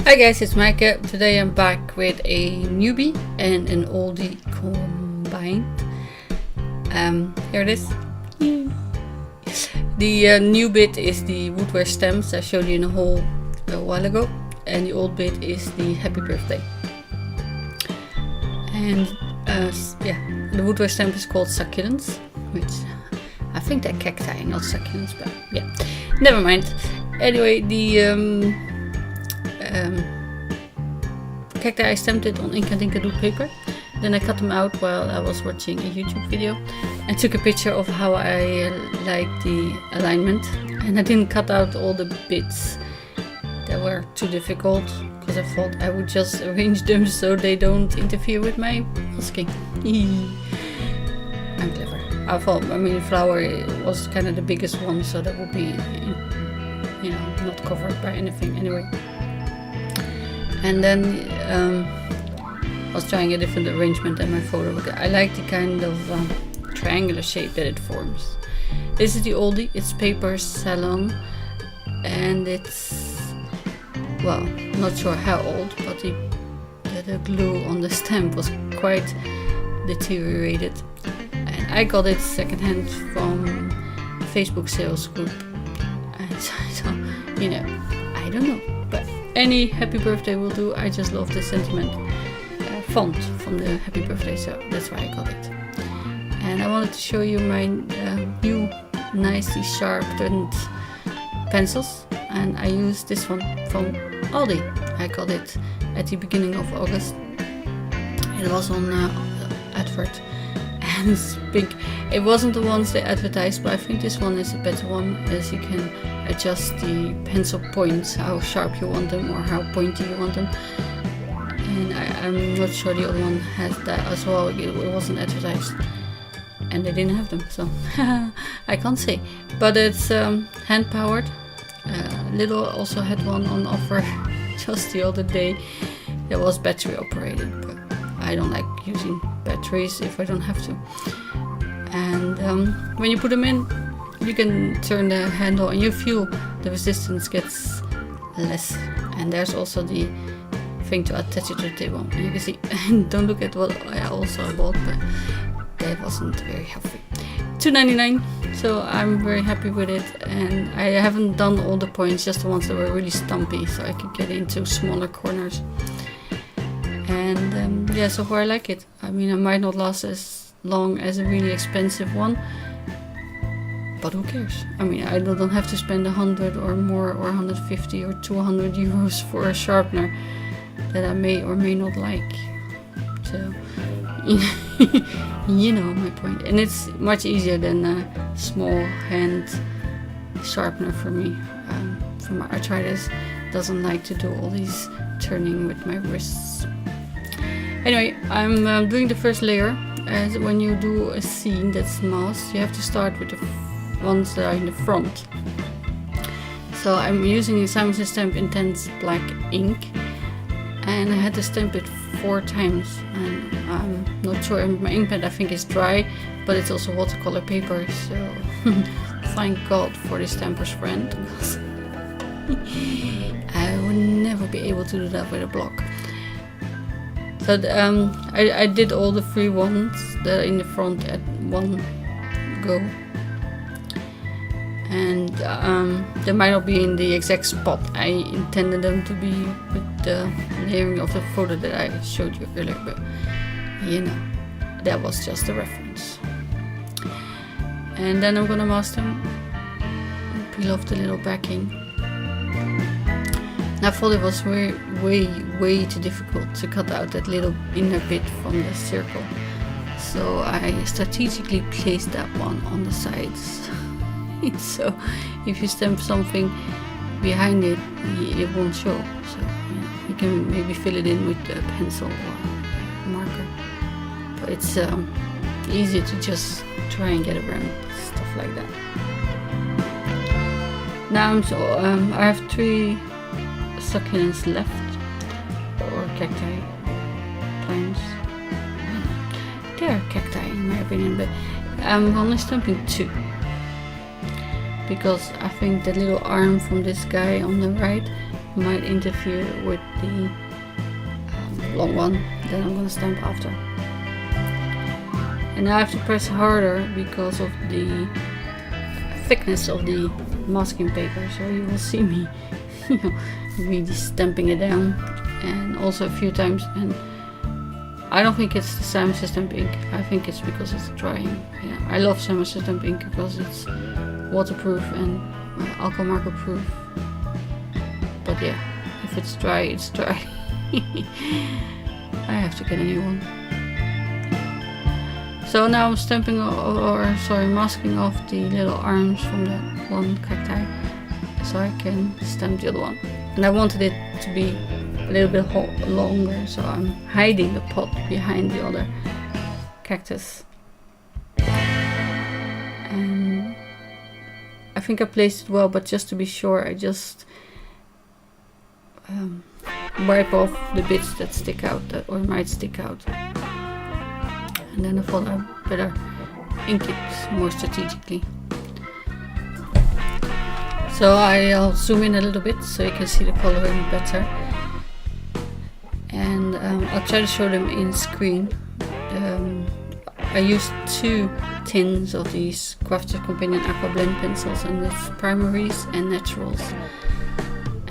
Hi guys, it's Maaike. Today I'm back with a newbie and an oldie combined. Here it is. The new bit is the Woodware stamps I showed you in a haul a while ago, and the old bit is the happy birthday. And the Woodware stamp is called Succulents, which I think they're cacti, not succulents, but yeah, never mind. Anyway, the cacti, I stamped it on ink and Inkadoo paper. Then I cut them out while I was watching a YouTube video and took a picture of how I like the alignment. And I didn't cut out all the bits that were too difficult because I thought I would just arrange them so they don't interfere with my masking. I'm clever. I thought, the flower was kind of the biggest one, so that would be, not covered by anything anyway. And then I was trying a different arrangement than my photo. I like the kind of triangular shape that it forms. This is the Oldie. It's paper salon, and it's, well, not sure how old, but the glue on the stamp was quite deteriorated. And I got it secondhand from a Facebook sales group. And so, I don't know. But any happy birthday will do. I just love the sentiment font from the happy birthday, so that's why I got it. And I wanted to show you my new nicely sharpened pencils, and I used this one from Oldie. I got it at the beginning of August. It was on advert, and it's big. It wasn't the ones they advertised, but I think this one is a better one, as you can adjust the pencil points, how sharp you want them or how pointy you want them. And I'm not sure the other one has that as well. It wasn't advertised and they didn't have them, so I can't say. But it's hand powered. Lidl also had one on offer just the other day that was battery operated, but I don't like using batteries if I don't have to. And when you put them in, you can turn the handle and you feel the resistance gets less. And there's also the thing to attach it to the table. And you can see, don't look at what I also bought, but that wasn't very healthy. $2.99, so I'm very happy with it. And I haven't done all the points, just the ones that were really stumpy, so I could get into smaller corners. And so far I like it. I might not last as long as a really expensive one, but who cares? I don't have to spend 100 or more or 150 or 200 euros for a sharpener that I may or may not like. So, you know my point. And it's much easier than a small hand sharpener for me. For my arthritis, doesn't like to do all these turning with my wrists. Anyway, I'm doing the first layer. As when you do a scene that's masked, you have to start with the ones that are in the front. So I'm using the Simon Says Stamp Intense Black ink, and I had to stamp it 4 times, and I'm not sure, my ink pad I think is dry, but it's also watercolor paper, so thank God for the stamper's friend, because I would never be able to do that with a block. So I did all the 3 ones that are in the front at one go. And they might not be in the exact spot I intended them to be with the layering of the photo that I showed you earlier, but that was just a reference. And then I'm gonna mask them, peel off the little backing. I thought it was way too difficult to cut out that little inner bit from the circle, so I strategically placed that one on the sides. So if you stamp something behind it, it won't show. So you can maybe fill it in with a pencil or marker. But it's easier to just try and get around stuff like that. Now I have 3 succulents left, or cacti plants. They're cacti in my opinion, but I'm only stamping 2. Because I think the little arm from this guy on the right might interfere with the long one that I'm gonna stamp after. And now I have to press harder because of the thickness of the masking paper, so you will see me really stamping it down, and also a few times. And I don't think it's the Samus Stamp ink, I think it's because it's drying. Yeah, I love Samus Stamp ink because it's waterproof and alcohol marker proof. But yeah, if it's dry, it's dry. I have to get a new one. So now I'm stamping masking off the little arms from that one cacti, so I can stamp the other one. And I wanted it to be a little bit longer, so I'm hiding the pot behind the other cactus. And I think I placed it well, but just to be sure, I just wipe off the bits that stick out, or might stick out. And then I thought I better ink it more strategically. So I'll zoom in a little bit so you can see the coloring better. And I'll try to show them in screen. I used 2 tins of these Crafter's Companion Aqua Blend pencils, and it's primaries and naturals.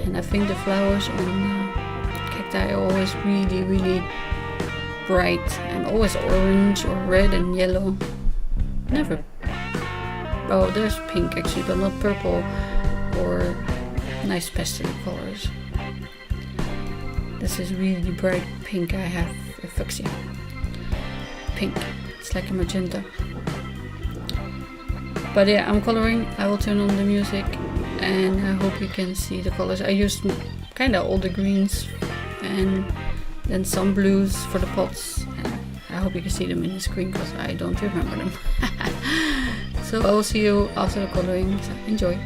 And I think the flowers on cacti are always really bright, and always orange or red and yellow. Never. Oh, there's pink actually, but not purple or nice pastel colors. This is really bright pink. I have a fuchsia pink. It's like a magenta. But yeah, I'm coloring. I will turn on the music, and I hope you can see the colors. I used kind of all the greens and then some blues for the pots. I hope you can see them in the screen because I don't remember them. So I will see you after the coloring. So enjoy.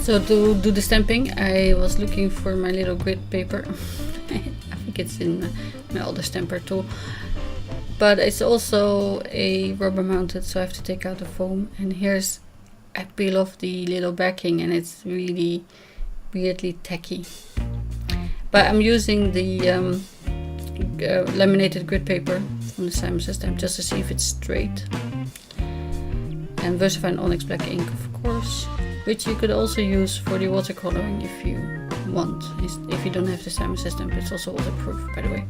So to do the stamping, I was looking for my little grid paper. I think it's in my older stamper tool. But it's also a rubber mounted, so I have to take out the foam. And here's, I peel off the little backing and it's really weirdly tacky. But I'm using the laminated grid paper from the Simon System just to see if it's straight. And VersaFine Onyx Black ink, of course, which you could also use for the watercoloring if you want, if you don't have the Simon System. It's also waterproof, by the way.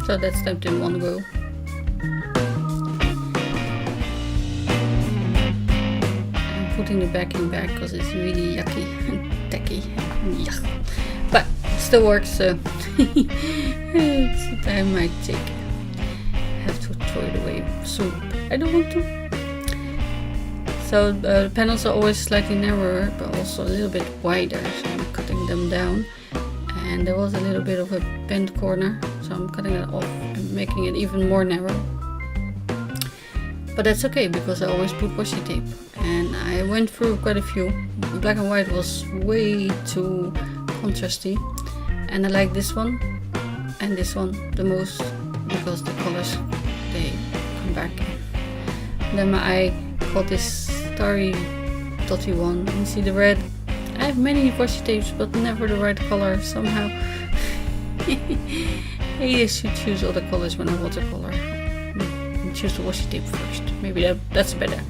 So that's stamped in one go. I'm putting the backing back because it's really yucky and tacky. Yuck. But still works, so I might have to throw it away soon. I don't want to. So the panels are always slightly narrower, but also a little bit wider, so I'm cutting them down. And there was a little bit of a bent corner, so I'm cutting it off and making it even more narrow. But that's okay, because I always put washi tape. And I went through quite a few. Black and white was way too contrasty. And I like this one and this one the most, because the colors, they come back. And then my eye got this starry dotty one. You see the red? I have many washi tapes, but never the right color somehow. I should choose other colors when I watercolor. Choose the washi tape first. Maybe that's better.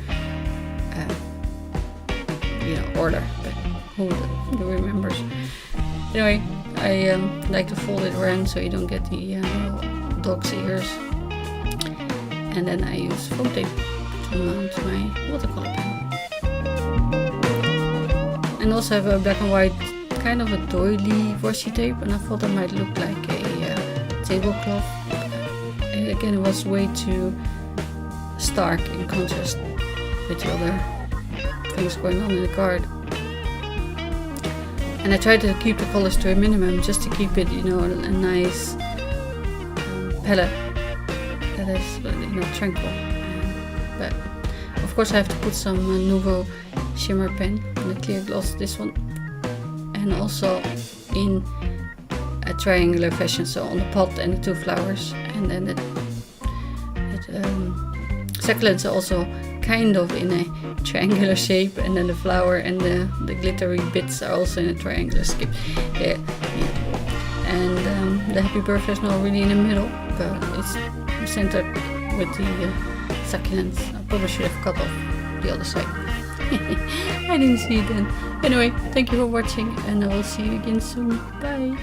Order. But who remembers? Anyway, I like to fold it around so you don't get the dog's ears. And then I use foam tape to mount my watercolor pen. And also have a black and white kind of a doily washi tape, and I thought that might look like a tablecloth. Again, it was way too stark in contrast with the other things going on in the card. And I tried to keep the colors to a minimum, just to keep it, a nice palette that is, tranquil. But of course I have to put some Nouveau shimmer pen in the clear gloss, this one, and also in a triangular fashion, so on the pot and the two flowers, and then the succulents are also kind of in a triangular shape, and then the flower and the glittery bits are also in a triangular shape. Yeah. And the happy birthday is not really in the middle, but it's centered with the succulents. I probably should have cut off the other side. I didn't see it then. Anyway, thank you for watching, and I will see you again soon. Bye!